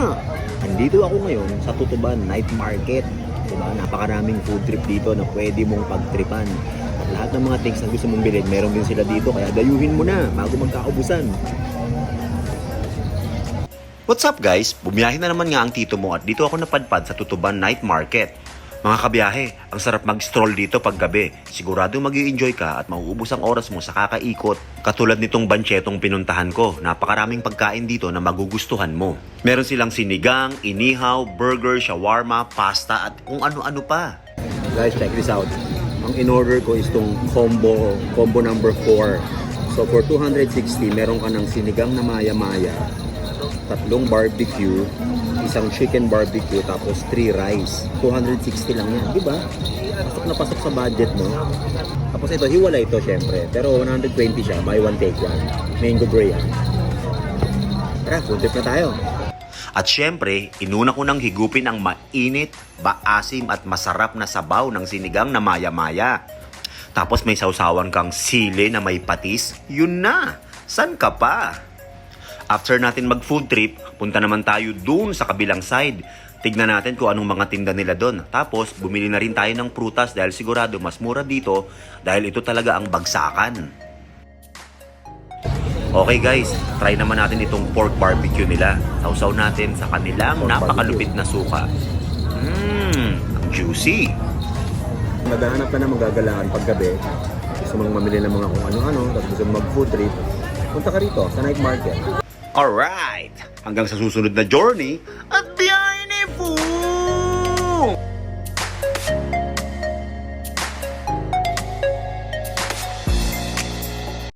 nga! Andito ako ngayon sa Tutuban Night Market. Diba? Napakaraming food trip dito na pwede mong pagtripan. At lahat ng mga things na gusto mong bilhin, meron din sila dito. Kaya dayuhin mo na bago magkaubusan. What's up guys? Bumiyahe na naman nga ang tito mo at dito ako napadpad sa Tutuban Night Market. Mga kabiyahe, ang sarap mag-stroll dito pag gabi. Sigurado mag-i-enjoy ka at mauubos ang oras mo sa kakaikot. Katulad nitong banchetong pinuntahan ko, napakaraming pagkain dito na magugustuhan mo. Meron silang sinigang, inihaw, burger, shawarma, pasta at kung ano-ano pa. Guys, check this out. Ang in-order ko is itong combo number 4. So for 260, meron ka ng sinigang na maya-maya, tatlong barbecue, isang chicken barbecue, tapos 3 rice. 260 lang yan, di ba? Pasok na pasok sa budget mo. Tapos ito, hiwala ito syempre. Pero 120 siya, buy one take one. Mango brie yan. Tara, food trip na tayo. At syempre, inuna ko nang higupin ang mainit, maasim at masarap na sabaw ng sinigang na maya-maya. Tapos may sausawan kang sili na may patis. Yun na! San ka pa? After natin mag-food trip, punta naman tayo dun sa kabilang side. Tignan natin kung anong mga tinda nila doon. Tapos, bumili na rin tayo ng prutas dahil sigurado mas mura dito dahil ito talaga ang bagsakan. Okay guys, try naman natin itong pork barbecue nila. Sausaw natin sa kanilang napakalupit na suka. Ang juicy. Naghahanap ka na magagalaan pag gabi. Gusto mong mamili ng mga kung ano-ano, tapos gusto mong mag-food trip. Punta ka rito sa night market. Alright! Hanggang sa susunod na journey,